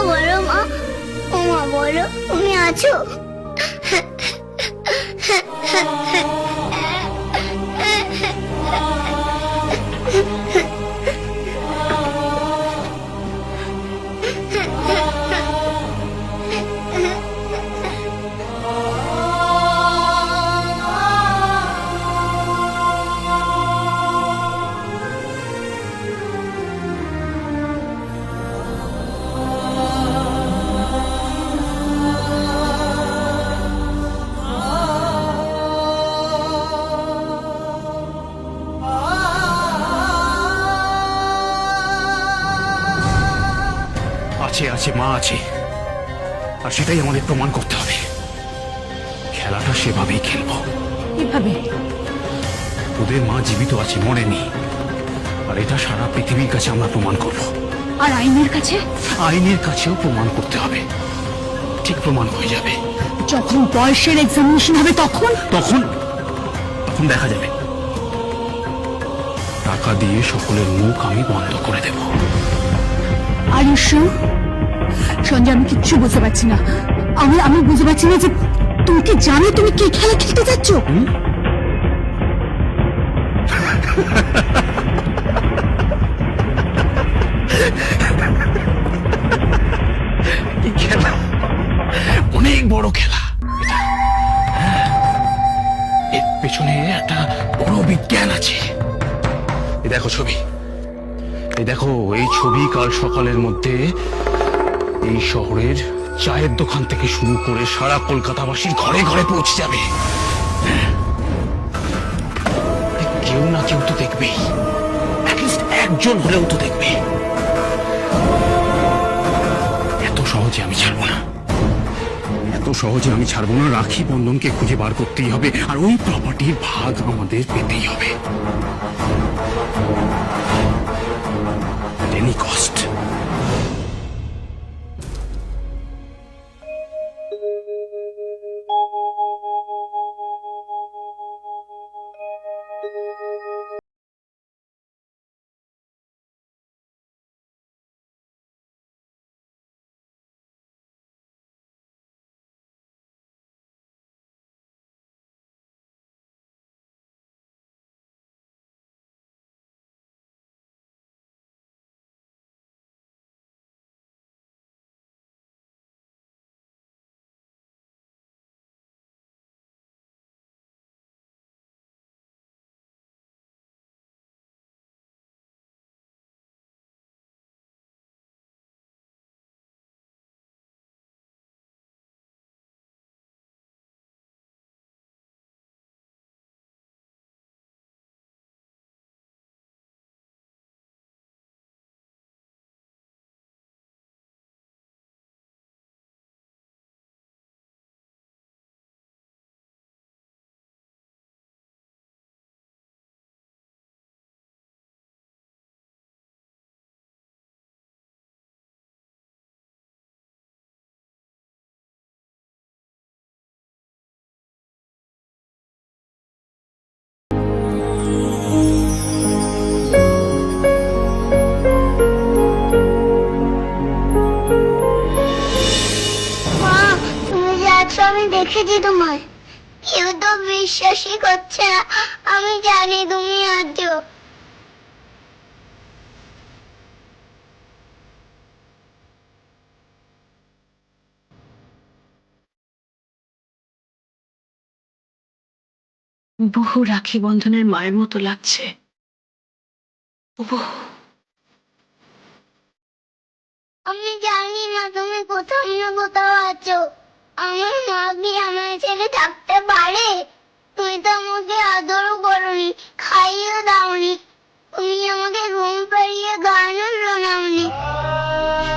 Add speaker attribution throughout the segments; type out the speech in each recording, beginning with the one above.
Speaker 1: বলো মা, ও মা বলো তুমি আছো?
Speaker 2: আছে আছে মা আছে, আর সেটাই আমাদের প্রমাণ করতে হবে। খেলাটা সেভাবেই খেলবো।
Speaker 3: কিভাবে?
Speaker 2: ওদের মা জীবিত আছে, মরেনি, আর এটা সারা পৃথিবীর কাছে আমরা প্রমাণ করব।
Speaker 3: আর আইনের কাছে?
Speaker 2: আইনের কাছেও প্রমাণ করতে হবে। ঠিক প্রমাণ হয়ে যাবে
Speaker 3: যখন বয়সের এক্সামিনেশন হবে তখন?
Speaker 2: তখন তখন দেখা যাবে। টাকা দিয়ে সকলের মুখ আমি বন্ধ করে দেব।
Speaker 3: Are you sure? সঞ্জয়, আমি কিচ্ছু বুঝতে পারছি না। আমি বুঝতে পারছি না যে তুমি কি জানো তুমি কি খেলা খেলতে যাচ্ছ?
Speaker 2: এই খেলা অনেক বড় খেলা এটা। হ্যাঁ, এর পেছনে একটা বড় বিজ্ঞান আছে। এই দেখো ছবি, এই দেখো এই ছবি কাল সকালের মধ্যে এই শহরের চায়ের দোকান থেকে শুরু করে সারা কলকাতাবাসীর ঘরে ঘরে পৌঁছে যাবে। কেউ না কেউ তো দেখবেই, অ্যাটলিস্ট একজন হলেও তো দেখবে। এত সহজে আমি ছাড়বো না, এত সহজে আমি ছাড়বো না। রাখি বন্ধনকে খুঁজে বার করতেই হবে, আর ওই প্রপার্টির ভাগ আমাদের পেতেই হবে, at any cost.
Speaker 1: মা তুমি যে আছো আমি দেখেছি তোমায়, কেউ তো বিশ্বাসই করছে না। আমি জানি তুমি আছো।
Speaker 3: বহু রাখি বন্ধনের মায়ের মতো লাগছে। বহু।
Speaker 1: আমি জানি না তুমি কোথাও না কোথাও আছো। আমার মা কি আমার ছেড়ে থাকতে পারে? তুমি তো আমাকে আদরও করোনি, খাইয়েও দাওনি, তুমি আমাকে ঘুম পাড়িয়ে গানও শোনাওনি।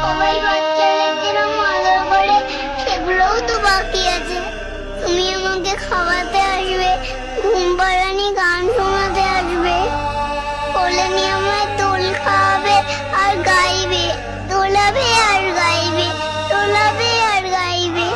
Speaker 1: সবাই বাচ্চাদের যেরকম আদর করে সেগুলোও তো বাকি আছে। তুমি আমাকে খাওয়াতে আসবে, ঘুম পাড়ানি, গান শোনাতে আসবে, কোলে নিয়ে আমায় দোল খাওয়াবে আর গাইবে, দোলাবে আর গাইবে, দোলাবে আর গাইবে।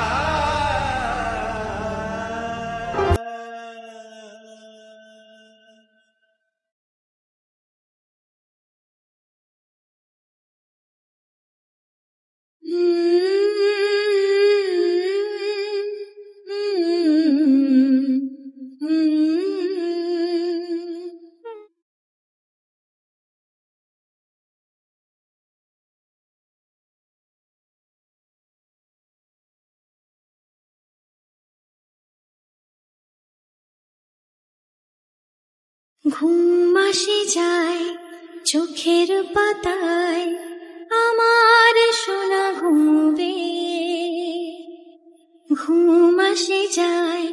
Speaker 4: ঘুম আসে যায় চোখের পাতায়, আমার সোনা ঘুমবে। ঘুম আসে যায়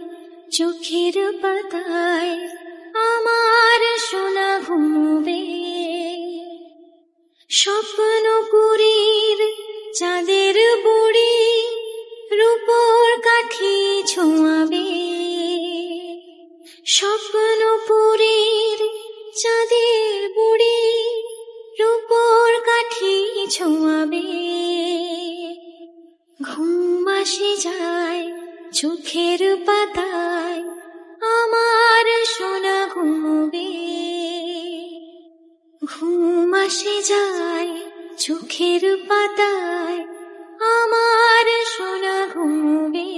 Speaker 4: চোখের পাতায়, আমার সোনা ঘুমবে। স্বপ্নপুরীর চাঁদের বুড়ি রূপোর কাঠি ছোঁয়াবে। স্বপ্নপুরীর চাঁদের বুড়ি রূপোর কাঠি ছোঁয়াবে। ঘুম আসে যায় চোখের পাতায়, আমার সোনা ঘুমবে। ঘুম আসে যায় চোখের পাতায়, আমার সোনা ঘুমবে।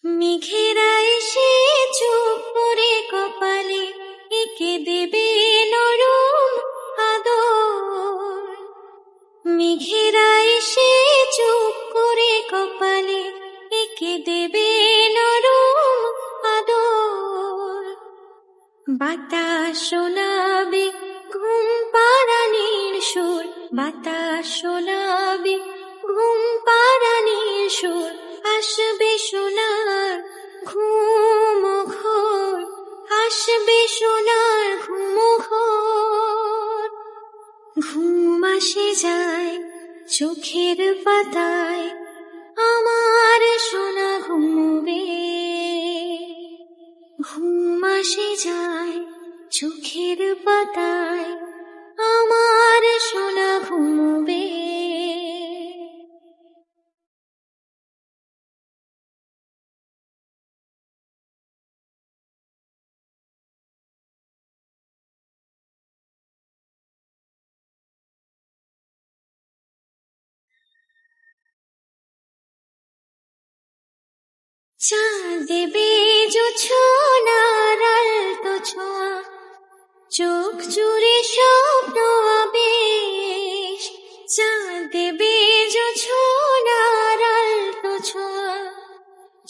Speaker 4: মেঘেরা এসে চুপ করে কপালে এঁকে দেবে নরম আদর। মেঘেরা এসে চুপ করে কপালে এঁকে দেবে নরম আদর। বাতাস শোনাবে ঘুম পাড়ানির সুর, বাতাস শোনাবে ঘুম পাড়ানির সুর। আসবে সোনার ঘুম ঘোর, আসবে সোনার ঘুম ঘোর। ঘুম আসে যায় চোখের পাতায়, আমার সোনা ঘুমবে। ঘুম আসে যায় চোখের পাতায়, আমার সোনা ঘুমবে। চাঁদ দেবে জোছনার আলতো ছোঁয়া, চোখ জুড়ে স্বপ্ন আবেশ। চাঁদ দেবে জোছনার আলতো ছোঁয়া,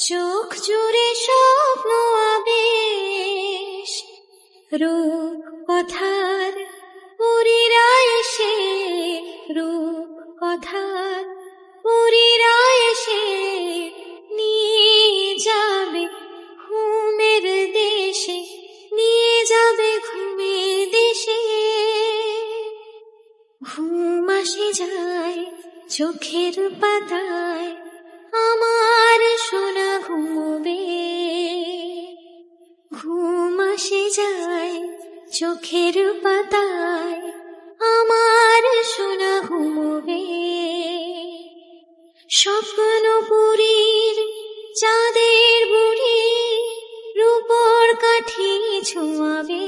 Speaker 4: চোখ জুড়ে স্বপ্ন আবেশ। রূপ কথার পুরীরা এসে, রূপ কথার পুরীরা এসে নিয়ে যাবে ঘুমের দেশে, নিয়ে যাবে ঘুমের দেশে। ঘুম আসে যায় চোখের পাতায়, আমার সোনা ঘুমবে। ঘুম আসে যায় চোখের পাতায়, আমার সোনা ঘুমবে। স্বপ্নপুরীর চাঁদের বুড়ি রূপোর কাঠি ছোঁয়াবে।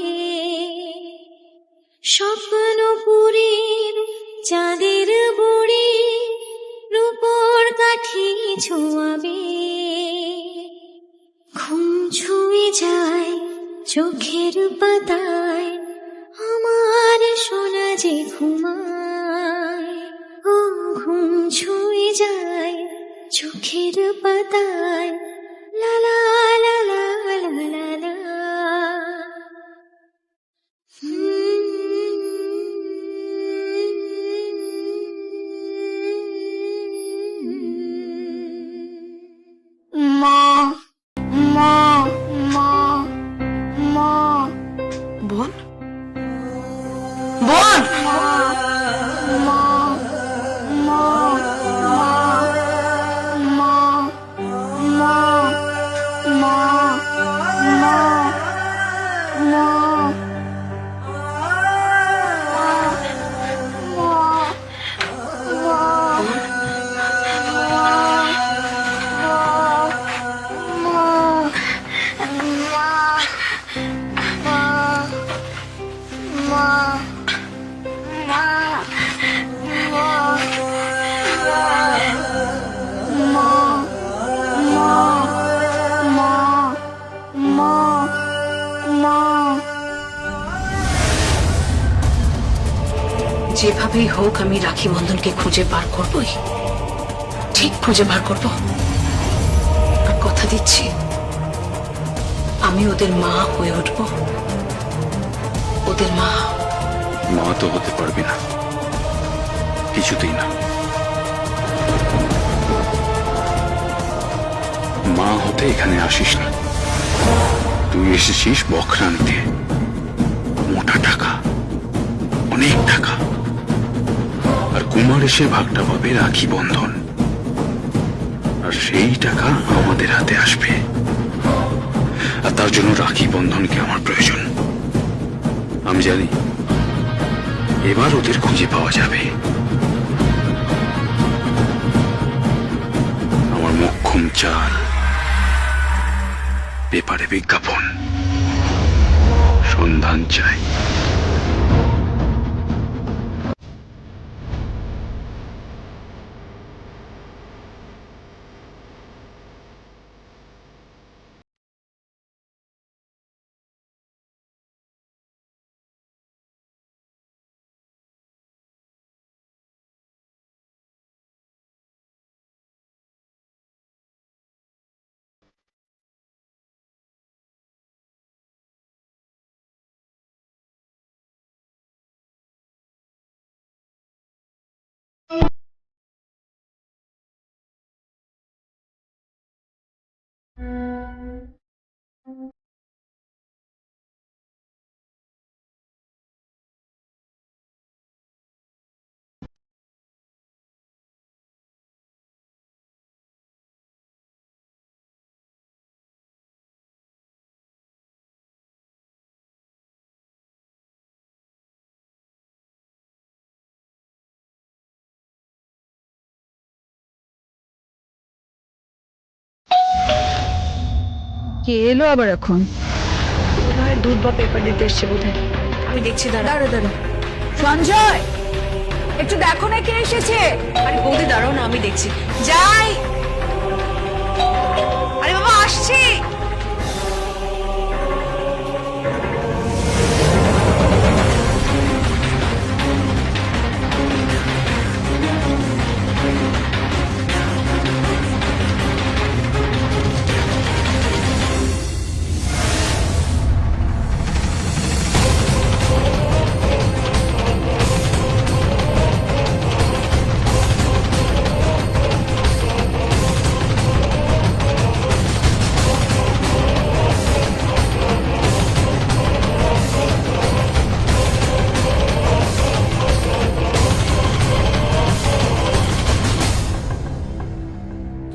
Speaker 4: স্বপ্নপুরীর চাঁদের বুড়ি রূপোর কাঠি ছোঁয়াবে। ঘুম ছুঁয়ে যায় চোখের পাতায়, আমার সোনা যে ঘুমায়। ও ঘুম ছুঁয়ে যায় চোখের পাতায়, লা লা লা লা লা লা লা।
Speaker 1: মা মা মা মা
Speaker 3: বোন, বোন,
Speaker 1: মা মা মা মা মা
Speaker 5: যেভাবেই হোক আমি রাখি বন্ধনকে খুঁজে বার করবই, ঠিক খুঁজে বার করব। আর কথা দিচ্ছি আমি ওদের মা হয়ে উঠব, ওদের মা।
Speaker 2: মা তো হতে পারবি না, কিছুতেই না। মা হতে এখানে আসিস না, তুই এসেছিস বকরা নিতে। মোটা টাকা, অনেক টাকা। আর কুমার এসে ভাগটা পাবে রাখি বন্ধন, আর সেই টাকা আমাদের হাতে আসবে। আর তার জন্য রাখি বন্ধনকে আমার প্রয়োজন। আমি জানি এবার ওদের খুঁজে পাওয়া যাবে। আমার মোক্ষম চাল, পেপারে বিজ্ঞাপন, সন্ধান চাই।
Speaker 3: কে এলো আবার এখন?
Speaker 5: দুধ বা পেপার দিতে এসছে বোধহয়। আমি দেখছি,
Speaker 3: দাঁড়া দাঁড়া, সঞ্জয় একটু দেখো না কে এসেছে।
Speaker 5: আরে বৌদি দাঁড়াও না, আমি দেখছি। যাই। আরে বাবা আসছি।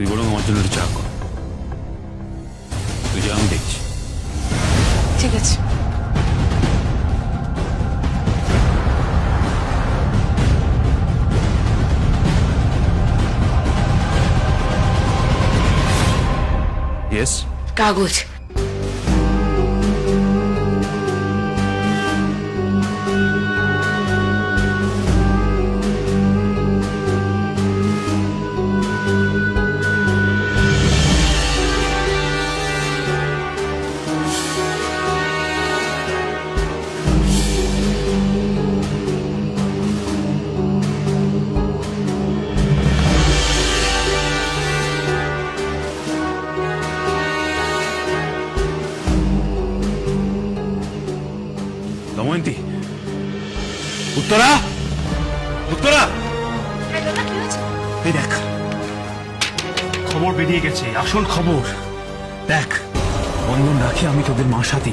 Speaker 2: তুই বরং আমার জন্য একটু চা কর, তুই যা, আমি দেখছি।
Speaker 5: ঠিক আছে।
Speaker 2: ইয়েস,
Speaker 5: কাগজ।
Speaker 2: দময়ন্তী, উত্তরা, উত্তরা, এই দেখ খবর বেরিয়ে গেছে, আসল খবর। দেখ, বন্ধন রাখি আমি তোদের মার সাথে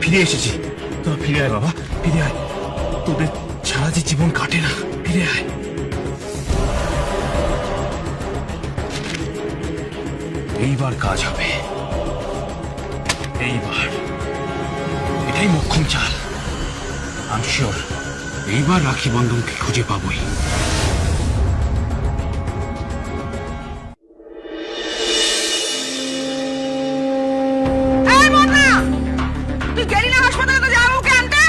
Speaker 2: ফিরে এসেছি। তো ফিরে আয় বাবা, ফিরে আয়। তোদের ছাড়া যে জীবন কাটে না, ফিরে আয়। এইবার কাজ হবে, এইবার। এটাই মোক্ষম চাল। আই এম শিওর এইবার রাখি বন্ধনকে খুঁজে পাবোই।
Speaker 3: তুই গেলি না হাসপাতালে তো যাবো ওকে আনতে?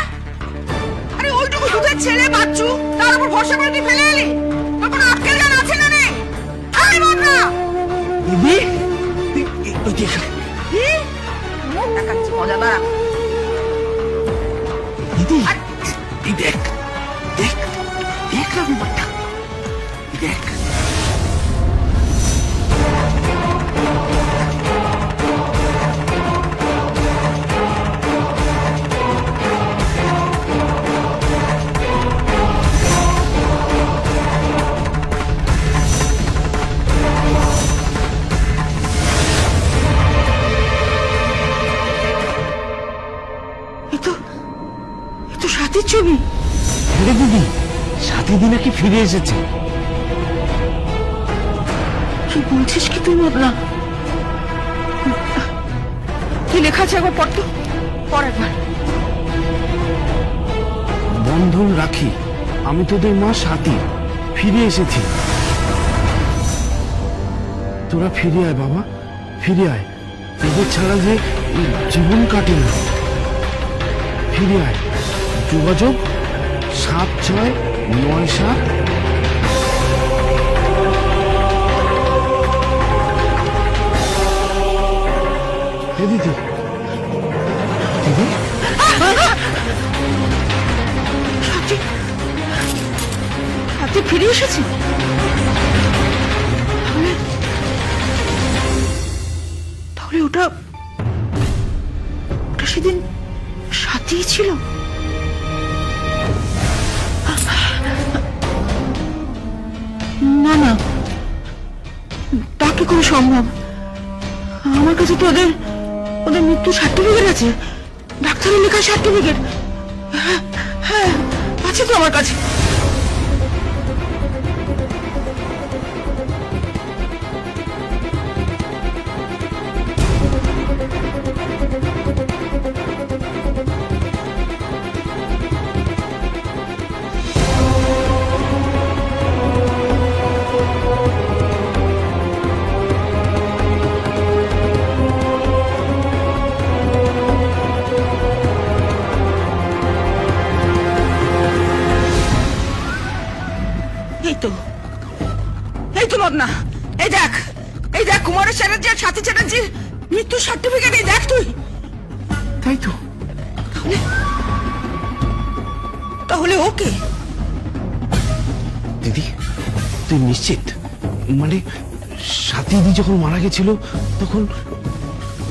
Speaker 3: আরে ওইটুকু দুধের ছেলে বাচ্চু, তার উপর ভরসা করে তুই ফেলে এলি? তোর কোনো আক্কেল জ্ঞান আছে না নেই? আরে বন্ধনা দিদি, তুই দেখ কি দেখাচ্ছি মজা। দাঁড়া দিদি, এই দেখ দেখ নাম্বারটা দেখ। এ তো সাথীর ছবি।
Speaker 6: আরে দিদি, সাথী দি নাকি ফিরে এসেছে।
Speaker 3: কি বলছিস কি তুই মদনা? কি লেখা আছে একবার পড় তো, পড় একবার।
Speaker 6: বন্ধন রাখি, আমি তোদের মা সাথী, ফিরে এসেছি। তোরা ফিরে আয় বাবা, ফিরে আয়। তোদের ছাড়া যে জীবন কাটে না। ফিরে আয়। যোগাযোগ 7697। দিদি দিদি
Speaker 3: সাথী ফিরে এসেছে। তাহলে ওটা সেদিন সাথী ছিল। না না, তা কি করে সম্ভব? আমার কাছে তো ওদের মৃত্যু সার্টিফিকেট আছে, ডাক্তারের লেখা সার্টিফিকেট। হ্যাঁ আছে তো আমার কাছে। এই তো মদনা, এই দেখ কুমারের চ্যাটার্জি আর সাথী চ্যাটার্জির মৃত্যু সার্টিফিকেট। এই দেখ তুই।
Speaker 6: তাই তো।
Speaker 3: তাহলে ওকে
Speaker 6: দিদি, তুই নিশ্চিত? মানে সাথী দি যখন মারা গেছিল তখন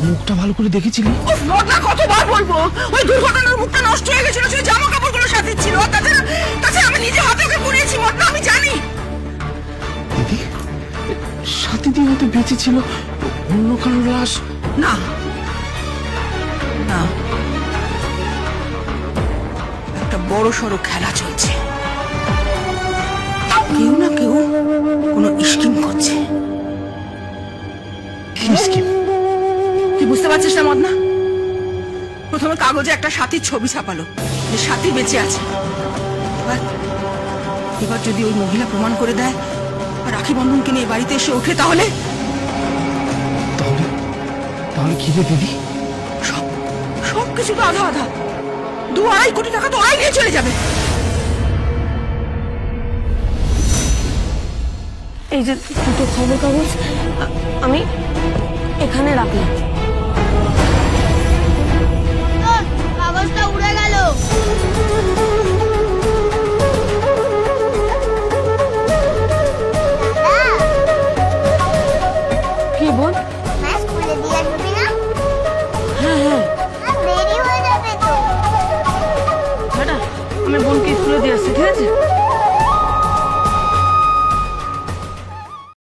Speaker 6: মুখটা ভালো করে দেখেছিলি?
Speaker 3: মদনা, কতবার বলবো, ওই দুর্ঘটনার মুখটা নষ্ট হয়ে গেছিল, শুধু জামা কাপড়গুলো সাথে ছিল। তাছাড়া আমি নিজে হাতে ওকে পুড়িয়েছি মদনা, আমি জানি।
Speaker 6: দিদি, সাথী দি হয়তো বেঁচে ছিল, অন্য কারোর লাশ।
Speaker 3: না না, একটা বড় সড়ো খেলা চলছে। কেউ না কেউ কোনো স্কিম করছে।
Speaker 6: কি স্কিম?
Speaker 3: তুই বুঝতে পারছিস না মদনা? প্রথমে কাগজে একটা সাথীর ছবি ছাপালো যে সাথী বেঁচে আছে। এবার যদি ওই মহিলা প্রমাণ করে দেয় আর রাখি বন্ধনকে নিয়ে বাড়িতে এসে ওঠে, তাহলে
Speaker 6: তাহলে কি রে দিদি?
Speaker 3: সব কিছু তো আধা আধা, 2-2.5 কোটি টাকা তো ওরাই নিয়ে চলে যাবে।
Speaker 7: এই যে দুটো খবর কাগজ আমি এখানে রাখলাম।